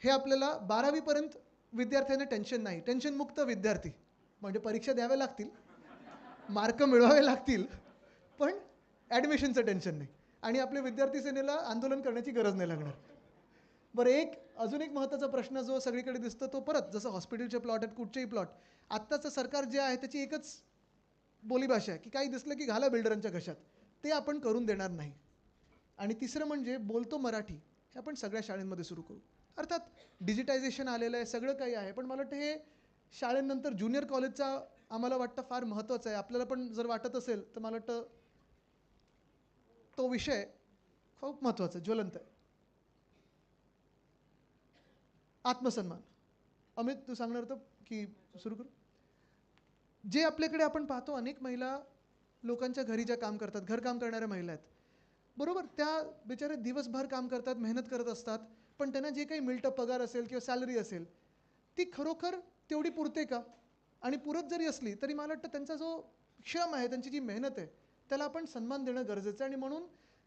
हे आपल्याला 12वी पर्यंत विद्यार्थ्यांना टेन्शन नाही, टेन्शनमुक्त विद्यार्थी म्हणजे परीक्षा द्याव्या लागतील, मार्क मिळवावे लागतील, पण ॲडमिशनचं टेन्शन नाही आणि आपल्या विद्यार्थी सेनेला आंदोलन करण्याची गरज नाही लागणार. बरं, अजून एक महत्त्वाचा प्रश्न जो सगळीकडे दिसतो तो परत जसं हॉस्पिटलचे प्लॉट आहेत, कुठचेही प्लॉट, आत्ताचं सरकार जे आहे त्याची एकच बोलीभाषा आहे की काही दिसलं की घाला बिल्डरांच्या घशात, ते आपण करून देणार नाही. आणि तिसरं म्हणजे बोलतो मराठी हे आपण सगळ्या शाळांमध्ये सुरू करू. अर्थात डिजिटायझेशन आलेलं आहे, सगळं काही आहे, पण मला वाटतं हे शाळेनंतर ज्युनियर कॉलेजचा आम्हाला वाटतं फार महत्त्वाचं आहे. आपल्याला पण जर वाटत असेल तर मला वाटतं तो विषय खूप महत्त्वाचा ज्वलंत आहे. आत्मसन्मान. अमित, तू सांगणार होतं की सुरू करू? जे आपल्याकडे आपण पाहतो अनेक महिला लोकांच्या घरी ज्या काम करतात, घरकाम करणाऱ्या महिला आहेत, बरोबर, त्या बिचारे दिवसभर काम करतात, मेहनत करत असतात, पण त्यांना जे काही मिळतं पगार असेल किंवा सॅलरी असेल ती खरोखर तेवढी पुरते का? आणि पुरत जरी असली तरी मला वाटतं त्यांचा जो श्रम आहे, त्यांची जी मेहनत आहे, त्याला आपण सन्मान देणं गरजेचं आहे. आणि म्हणून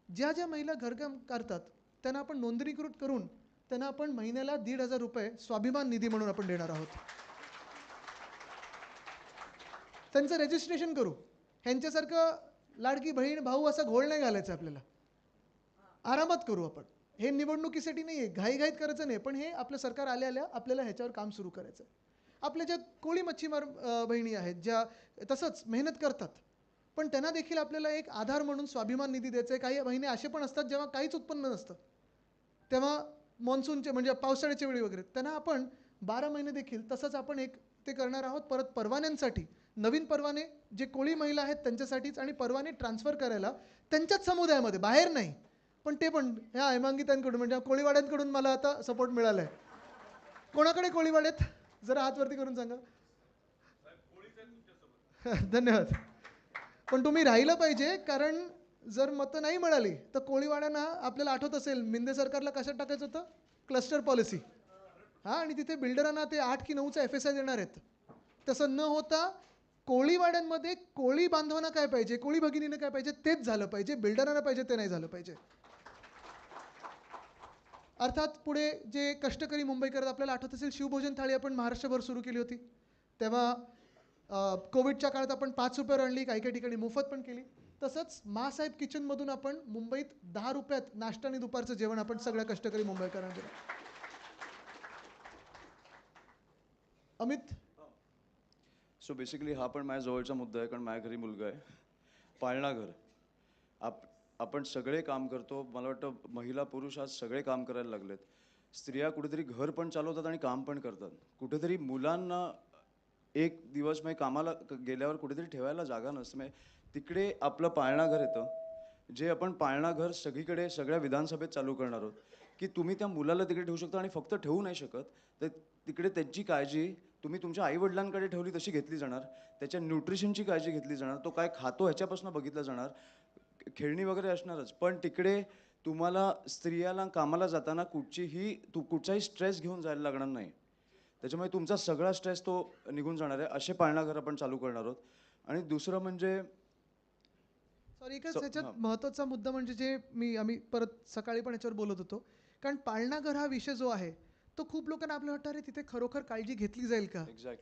ज्या ज्या महिला घरकाम करतात त्यांना आपण नोंदणीकृत करून त्यांना आपण महिन्याला 1,500 रुपये स्वाभिमान निधी म्हणून आपण देणार आहोत. त्यांचं रजिस्ट्रेशन करू. ह्यांच्यासारखं लाडकी बहीण भाऊ असा घोळ नाही घालायचा आपल्याला. आरामात करू आपण. हे निवडणुकीसाठी नाही आहे, घाईघाईत करायचं नाही, पण हे आपलं सरकार आल्या आपल्याला ह्याच्यावर काम सुरू करायचं आहे. आपल्या ज्या कोळी मच्छीमार बहिणी आहेत ज्या तसंच मेहनत करतात, पण त्यांना देखील आपल्याला एक आधार म्हणून स्वाभिमान निधी द्यायचा आहे. काही महिने असे पण असतात जेव्हा काहीच उत्पन्न नसतं, तेव्हा मॉन्सूनचे म्हणजे पावसाळ्याच्या वेळी वगैरे त्यांना आपण 12 महिने देखील तसंच आपण एक ते करणार आहोत. परत परवान्यांसाठी नवीन परवाने जे कोळी महिला आहेत त्यांच्यासाठीच, आणि परवाने ट्रान्सफर करायला त्यांच्याच समुदायामध्ये, बाहेर नाही, पण ते पण ह्या हेमांगितांकडून म्हणजे कोळीवाड्यांकडून मला आता सपोर्ट मिळाला आहे. कोणाकडे कोळीवाड्यात जरा हातवरती करून सांगा. धन्यवाद. पण तुम्ही राहिलं पाहिजे, कारण जर मतं नाही मिळाली तर कोळीवाड्यांना आपल्याला आठवत असेल मिंदे सरकारला कशात टाकायचं होतं, क्लस्टर पॉलिसी. हां, आणि तिथे बिल्डरांना ते 8 की 9चा FSI देणार आहेत. तसं न होता कोळीवाड्यांमध्ये कोळी बांधवांना काय पाहिजे, कोळी भगिनीनं काय पाहिजे तेच झालं पाहिजे, बिल्डरांना पाहिजे ते नाही झालं पाहिजे. अर्थात पुढे जे कष्टकरी मुंबईकर, आपल्याला आठवत असेल शिवभोजन थाळी आपण महाराष्ट्रभर सुरू केली होती. तेव्हा कोविडच्या काळात आपण 5 रुपयावर आणली, काही काही ठिकाणी मोफत पण केली. तसंच मासाहेब किचनमधून आपण मुंबईत 10 रुपयात नाश्ता आणि दुपारचं जेवण आपण सगळ्या कष्टकरी मुंबईकरांना दिलं. अमित, सो बेसिकली हा पण माझ्या जवळचा मुद्दा आहे, कारण माझ्या घरी मुलगा आहे. पाळणा घर. आपण सगळे काम करतो. मला वाटतं महिला पुरुष आज सगळे काम करायला लागलेत. स्त्रिया कुठेतरी घर पण चालवतात आणि काम पण करतात. कुठेतरी मुलांना एक दिवस म्हणजे कामाला गेल्यावर कुठेतरी ठेवायला जागा नसते. म्हणजे तिकडे आपलं पाळणा घर येतं, जे आपण पाळणा घर सगळीकडे सगळ्या विधानसभेत चालू करणार आहोत, की तुम्ही त्या मुलाला तिकडे ठेवू शकता आणि फक्त ठेवू नाही शकत, तर तिकडे त्याची काळजी तुम्ही तुमच्या आईवडिलांकडे ठेवली तशी घेतली जाणार. त्याच्या न्यूट्रिशनची काळजी घेतली जाणार. तो काय खातो ह्याच्यापासून बघितलं जाणार. खेळणी वगैरे असणारच, पण तिकडे तुम्हाला स्त्रियाला कामाला जाताना कुठचाही स्ट्रेस घेऊन जायला लागणार नाही. त्याच्यामुळे तुमचा सगळा स्ट्रेस तो निघून जाणार आहे. असे पाळणाघर आपण चालू करणार आहोत. आणि दुसरं म्हणजे सॉरी, एकच ह्याच्यात महत्त्वाचा मुद्दा म्हणजे जे आम्ही परत सकाळी पण याच्यावर बोलत होतो, कारण पाळणाघर हा विषय जो आहे तो खूप लोकांना आपल्याला वाटतं अरे तिथे खरोखर काळजी घेतली जाईल का. एक्झॅक्टली